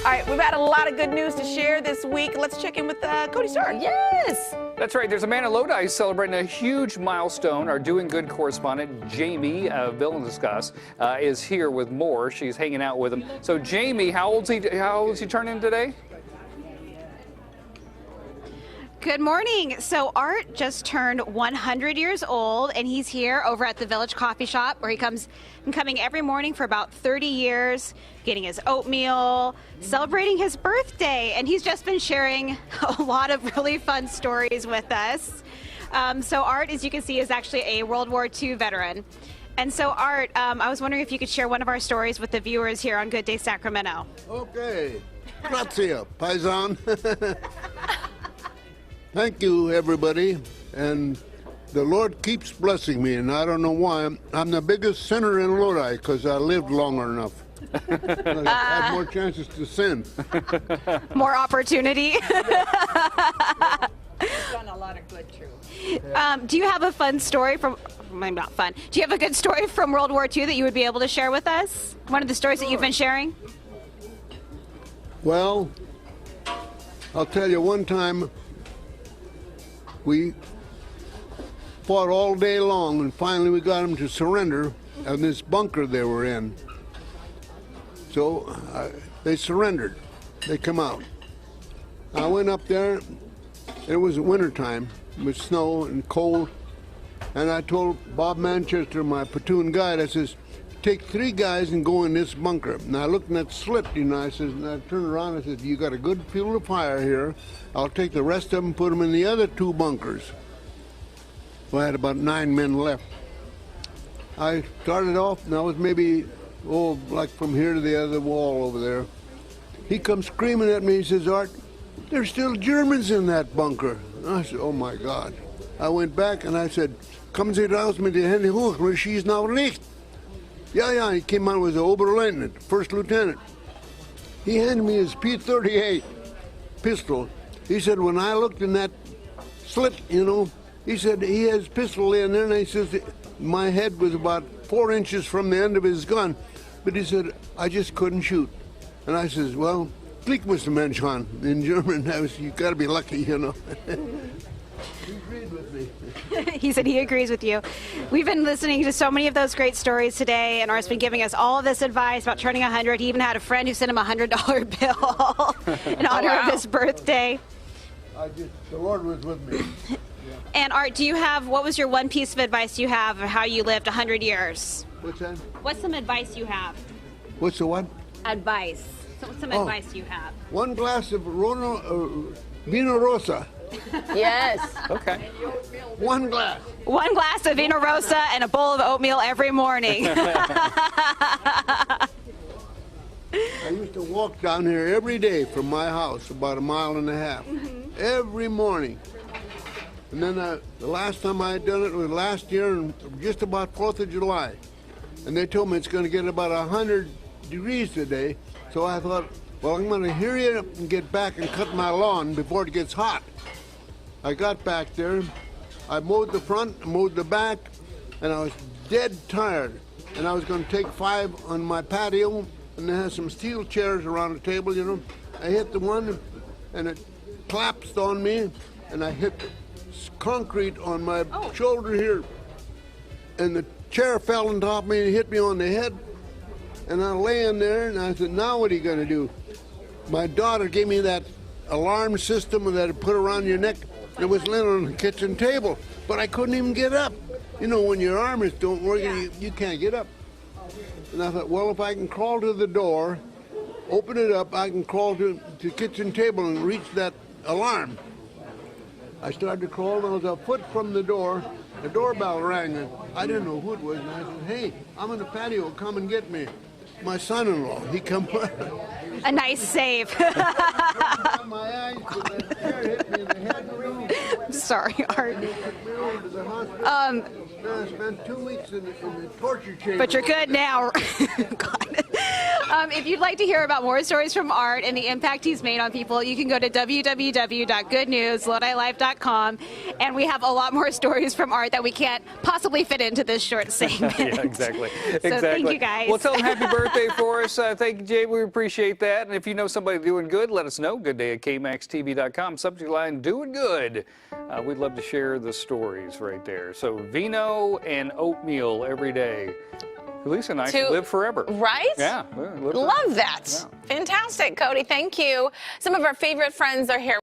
All right, we've had a lot of good news to share this week. Let's check in with Cody Stark. Yes. That's right. There's a man in Lodi celebrating a huge milestone. Our Doing Good correspondent, Jamie Villascas, is here with more. She's hanging out with him. So, Jamie, how old's he turning today? Good morning. So Art just turned 100 years old, and he's here over at the Village Coffee Shop, where been coming every morning for about 30 years, getting his oatmeal, celebrating his birthday, and he's just been sharing a lot of really fun stories with us. So Art, as you can see, is actually a World War II veteran. And so Art, I was wondering if you could share one of our stories with the viewers here on Good Day Sacramento. Okay. Grazie, paisan. Thank you, everybody, and the Lord keeps blessing me, and I don't know why. I'm the biggest sinner in Lodi because I lived longer enough. I had more chances to sin. More opportunity. You've done a lot of good, too. Do you have a fun story from, maybe not fun, do you have a good story from World War II that you would be able to share with us? One of the stories that you've been sharing? Well, I'll tell you, one time we fought all day long, and finally we got them to surrender in this bunker they were in. So they surrendered. They come out. I went up there. It was wintertime with snow and cold. And I told Bob Manchester, my platoon guide, I says, take 3 guys and go in this bunker. And I looked in that slit, you know, I says, and I turned around and I said, you got a good fuel of fire here. I'll take the rest of them and put them in the other 2 bunkers. Well, I had about 9 men left. I started off, and I was maybe, like from here to the other wall over there. He comes screaming at me, he says, Art, there's still Germans in that bunker. And I said, oh my God. I went back and I said, kommen Sie raus mit den Händen hoch, schießen auf rechts. Yeah, he came out with an Oberleutnant, first lieutenant. He handed me his P-38 pistol. He said, when I looked in that slit, you know, he said he has his pistol in there, and he says, my head was about 4 inches from the end of his gun, but he said, I just couldn't shoot. And I says, well, Glück muss der Mensch haben. In German, you gotta be lucky, you know. He agreed with me. He said he agrees with you. We've been listening to so many of those great stories today, and Art's been giving us all of this advice about turning 100. He even had a friend who sent him a $100 bill in honor of his birthday. The Lord was with me. Yeah. And Art, what was your one piece of advice you have of how you lived 100 years? What's that? What's some advice you have? What's the what? Advice. So what's some advice you have? 1 glass of Vino Rosa. Yes. Okay. 1 glass. 1 glass of Vino Rosa and a bowl of oatmeal every morning. I used to walk down here every day from my house, about 1.5 miles, every morning. And then the last time I had done it was last year, just about 4th of July. And they told me it's going to get about 100 degrees today. So I thought, well, I'm going to hurry up and get back and cut my lawn before it gets hot. I got back there, I mowed the front, mowed the back, and I was dead tired. And I was going to take 5 on my patio, and they had some steel chairs around the table, you know. I hit the one, and it collapsed on me, and I hit concrete on my shoulder here. And the chair fell on top of me and hit me on the head. And I lay in there, and I said, now what are you going to do? My daughter gave me that alarm system that I put around your neck. It was laying on the kitchen table, but I couldn't even get up. You know, when your arms don't work, you can't get up. And I thought, well, if I can crawl to the door, open it up, I can crawl to the kitchen table and reach that alarm. I started to crawl, and I was a foot from the door. The doorbell rang, and I didn't know who it was. And I said, hey, I'm in the patio, come and get me. My son-in-law, he come. A nice save. My eyes, that chair hit me in the head. I'm sorry, Art. I spent 2 weeks in the torture chamber. But you're good now. God. If you'd like to hear about more stories from Art and the impact he's made on people, you can go to www.goodnewslodilife.com, and we have a lot more stories from Art that we can't possibly fit into this short segment. Yeah, exactly. So thank you, guys. Well, tell them happy birthday for us. Thank you, Jay. We appreciate that. And if you know somebody doing good, let us know. Good day at kmaxtv.com. Subject line, doing good. We'd love to share the stories right there. So vino and oatmeal every day. Lisa and I could live forever. Right? Yeah. Love that. Yeah. Fantastic, Cody. Thank you. Some of our favorite friends are here.